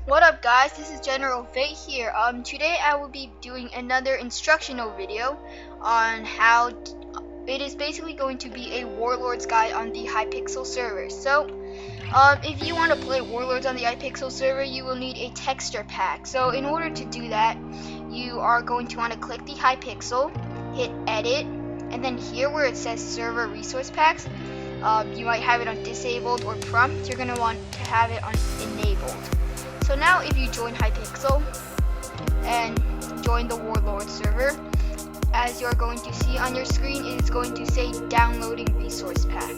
What up guys, this is General Fate here. Today I will be doing another instructional video on how it is basically going to be a Warlords guide on the Hypixel server. So, if you want to play Warlords on the Hypixel server, you will need a texture pack. So in order to do that, you are going to want to click the Hypixel, hit edit, and then here where it says server resource packs, you might have it on disabled or prompt. You're going to want to have it on enabled. So now if you join Hypixel and join the Warlords server, as you're going to see on your screen, it is going to say downloading resource pack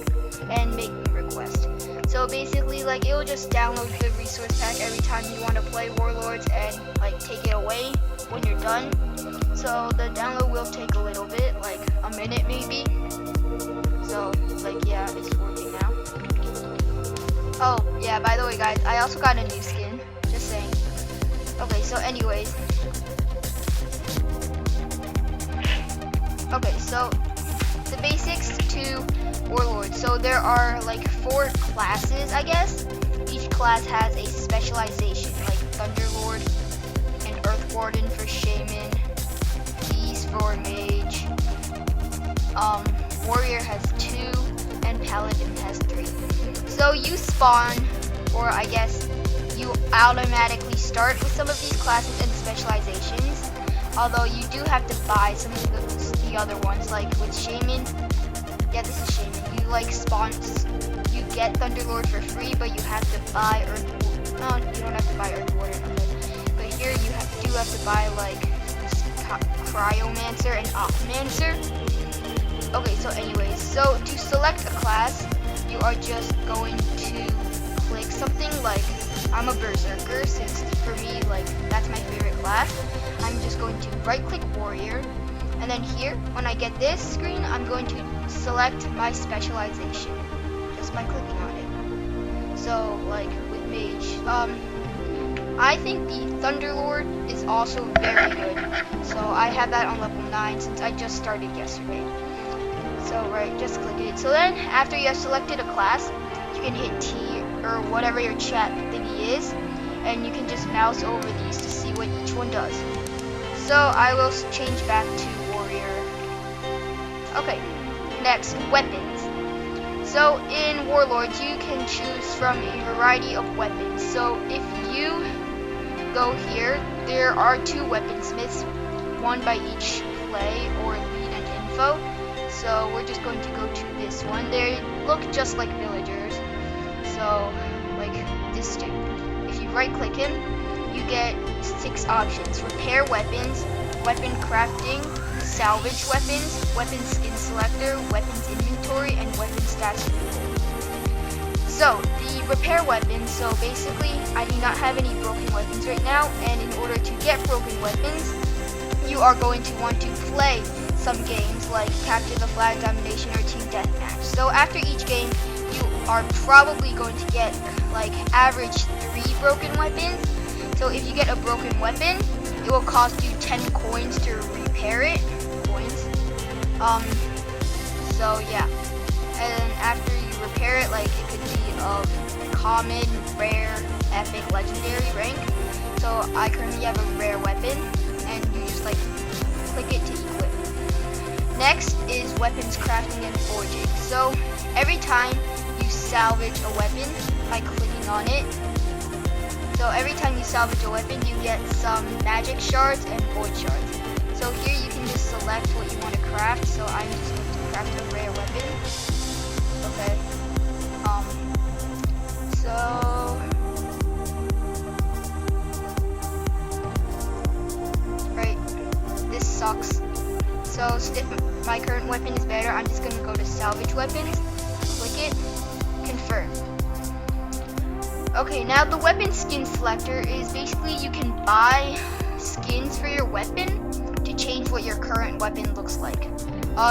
and making request. So basically, like, it will just download the resource pack every time you want to play Warlords and like take it away when you're done. So the download will take a little bit, like a minute maybe. So like, yeah, it's working now. Oh yeah, by the way guys, I also got a new skin. Just saying. Okay, so anyways. Okay, so the basics to Warlords. So there are like 4 classes, I guess. Each class has a specialization, like Thunderlord and Earth Warden for Shaman, Beast for Mage, Warrior has 2, and Paladin has 3. So you spawn, or I guess you automatically start with some of these classes and specializations, although you do have to buy some of the other ones, like with Shaman. Yeah, this is Shaman. You like spawn, you get Thunderlord for free, but you have to buy Earth. No, you don't have to buy Earth Warden. But here you do have to buy like Cryomancer and Aquamancer. Okay, so anyways, so to select a class, you are just going to click something like, I'm a Berserker, since for me, like, that's my favorite class. I'm just going to right click Warrior, and then here, when I get this screen, I'm going to select my specialization, just by clicking on it. So, like, with Mage, I think the Thunderlord is also very good. So I have that on level 9 since I just started yesterday. So, right, just click it. So then, after you have selected a class, you can hit T or whatever your chat thingy is, and you can just mouse over these to see what each one does. So I will change back to Warrior. Okay, next, weapons. So in Warlords, you can choose from a variety of weapons. So if you go here, there are 2 weaponsmiths, one by each play or lead and info. So we're just going to go to this one. They look just like villagers. So, like this dude. If you right click him, you get 6 options: repair weapons, weapon crafting, salvage weapons, weapon skin selector, weapons inventory, and weapon stats removal. So, the repair weapons, so basically, I do not have any broken weapons right now, and in order to get broken weapons, you are going to want to play some games like Capture the Flag, Domination, or Team Deathmatch. So after each game, you are probably going to get like average 3 broken weapons. So if you get a broken weapon, it will cost you 10 coins to repair it. So yeah. And after you repair it, like, it could be of common, rare, epic, legendary rank. So I currently have a rare weapon, and you just like click it to equip. Next is weapons crafting and forging. So every time you salvage a weapon by clicking on it, so every time you salvage a weapon, you get some magic shards and void shards. So here you can just select what you want to craft. So I'm just going to craft a rare weapon. Okay. So right, this sucks. So if my current weapon is better, I'm just gonna go to salvage weapons, click it, confirm. Okay, now the weapon skin selector is basically you can buy skins for your weapon to change what your current weapon looks like.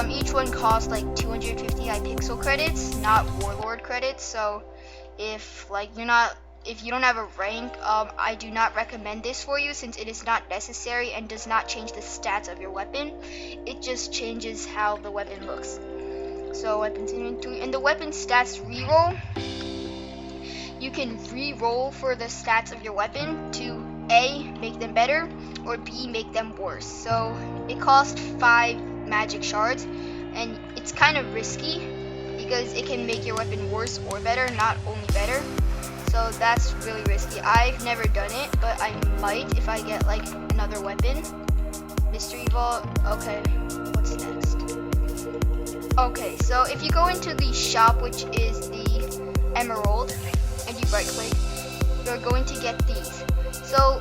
Each one costs like 250 Hypixel credits, not Warlord credits. So if you don't have a rank, I do not recommend this for you, since it is not necessary and does not change the stats of your weapon. It just changes how the weapon looks. So weapons inventory, and the weapon stats reroll, you can re-roll for the stats of your weapon to A, make them better, or B, make them worse. So it costs 5 magic shards, and it's kind of risky because it can make your weapon worse or better, not only better. So that's really risky. I've never done it, but I might if I get like another weapon. Mystery Vault. Okay, what's next? Okay, so if you go into the shop, which is the Emerald, and you right click, you're going to get these. So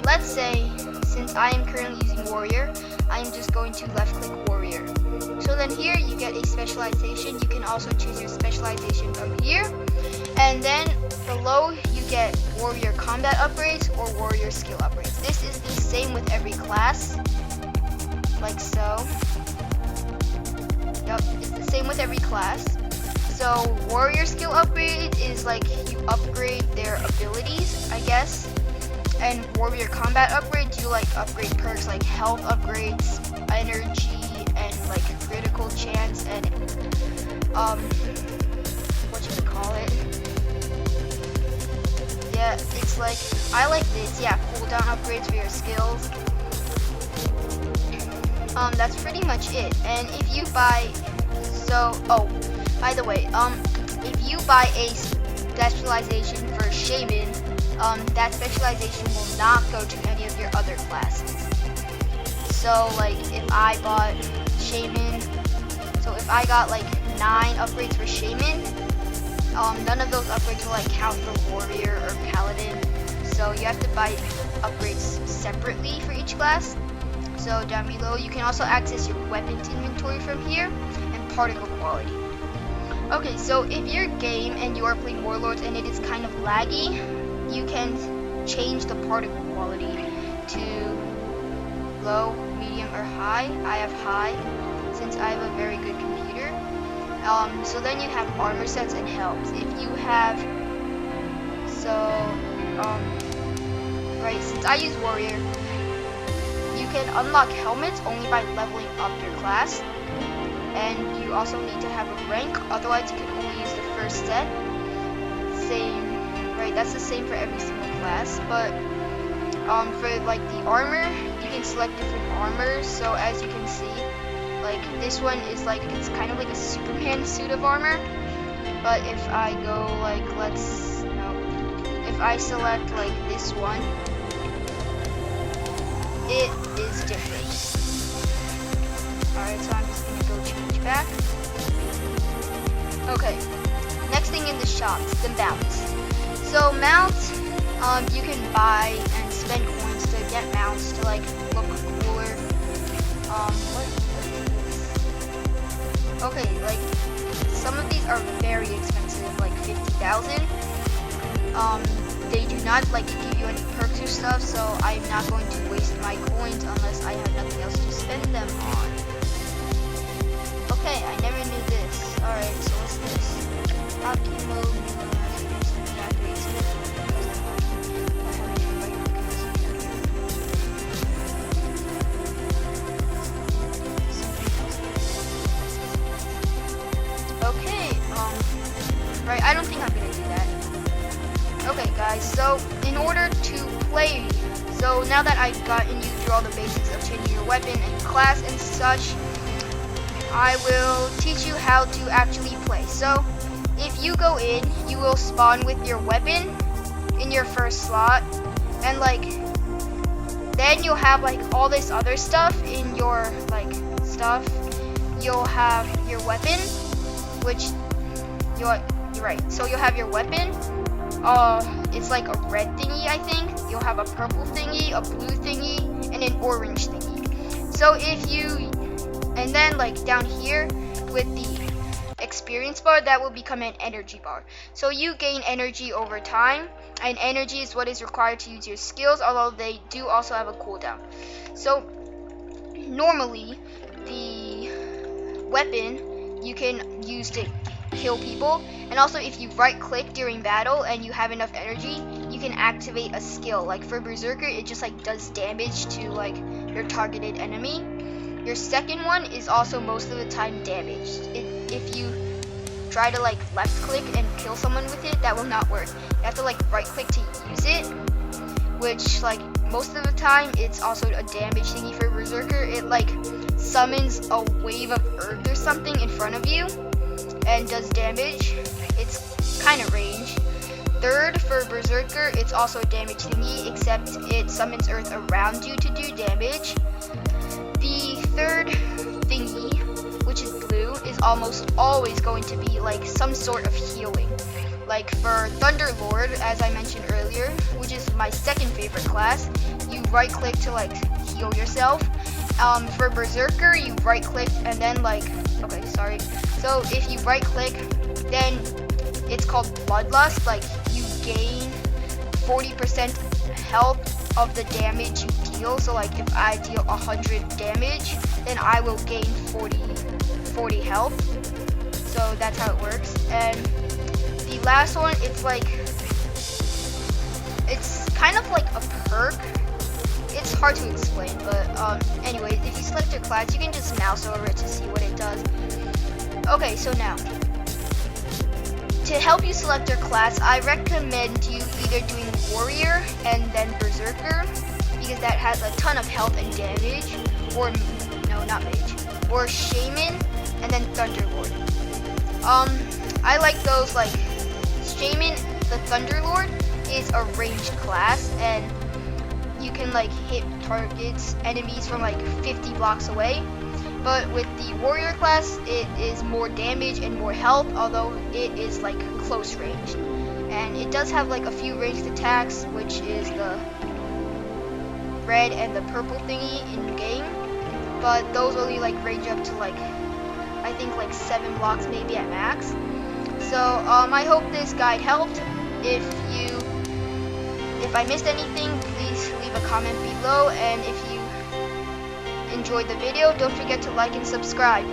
let's say, since I am currently using Warrior, I am just going to left click Warrior. So then here you get a specialization. You can also choose your specialization from here. And then below you get Warrior combat upgrades or Warrior skill upgrades. This is the same with every class, like so. Yep, it's the same with every class. So Warrior skill upgrade is like you upgrade their abilities, I guess. And Warrior combat upgrades, you like upgrade perks like health upgrades, energy, and like critical chance, and what should we call it? Yeah, it's like, I like this, yeah, cooldown upgrades for your skills. That's pretty much it. And if you buy, oh, by the way, if you buy a specialization for Shaman, that specialization will not go to any of your other classes. So like if I bought Shaman, so if I got like 9 upgrades for Shaman, none of those upgrades will like count for Warrior or Paladin. So you have to buy upgrades separately for each class. So down below you can also access your weapons inventory from here, and particle quality. Okay, so if your game and you are playing Warlords and it is kind of laggy, you can change the particle quality to low, medium, or high. I have high since I have a very good computer. So then you have armor sets and helms. If you have, right, since I use Warrior, you can unlock helmets only by leveling up your class, and you also need to have a rank, otherwise you can only use the first set. Same, right, that's the same for every single class, but for like the armor, you can select different armors. So as you can see, like this one is like, it's kind of like a Superman suit of armor, but if I go like, if I select like this one, it is different. Alright, so I'm just gonna go change back. Okay, next thing in the shop is the mounts. So mounts, you can buy and spend coins to get mounts to like look cooler. What is this? Okay, like some of these are very expensive, like 50,000. They do not like give you any perks or stuff, so I'm not going to waste my coins unless I have nothing else to spend them on. Okay, I never knew this. Alright, so what's this? Hotkey mode. Okay, right, I don't think I'm gonna do that. Okay guys, so in order to play, so now that I've gotten you through all the basics of changing your weapon and class and such, I will teach you how to actually play. So if you go in, you will spawn with your weapon in your first slot, and like then you'll have like all this other stuff in your like stuff. You'll have your weapon, which you're right, so you'll have your weapon. It's like a red thingy, I think. You'll have a purple thingy, a blue thingy, and an orange thingy. So if you, and then like down here with the experience bar, that will become an energy bar. So you gain energy over time, and energy is what is required to use your skills, although they do also have a cooldown. So normally the weapon you can use to kill people, and also if you right click during battle and you have enough energy, you can activate a skill. Like for Berserker, it just like does damage to like your targeted enemy. Your second one is also most of the time damaged. If you try to like left click and kill someone with it, that will not work. You have to like right click to use it, which like most of the time it's also a damage thingy for Berserker. It like summons a wave of earth or something in front of you and does damage. It's kind of range. Third, for Berserker, it's also a damage thingy, except it summons earth around you to do damage. The third thingy, which is blue, is almost always going to be like some sort of healing. Like for Thunderlord, as I mentioned earlier, which is my second favorite class, you right click to like heal yourself. For Berserker, you right click and then like, okay, sorry. So if you right click, then it's called Bloodlust. Like you gain 40% health of the damage you deal. So like if I deal 100 damage, then I will gain 40 health. So that's how it works. And the last one, it's kind of like a perk. It's hard to explain, but anyway, if you select your class, you can just mouse over it to see what it does. Okay, so now, to help you select your class, I recommend you either doing Warrior and then Berserker, because that has a ton of health and damage, or, no, not Mage, or Shaman, and then Thunderlord. I like those, like, Shaman, the Thunderlord, is a ranged class, and you can like hit targets, enemies from like 50 blocks away. But with the Warrior class, it is more damage and more health, although it is like close range. And it does have like a few ranged attacks, which is the red and the purple thingy in game. But those only like range up to like, I think like 7 blocks maybe at max. So I hope this guide helped. If I missed anything, please leave a comment below, and if you enjoyed the video, don't forget to like and subscribe.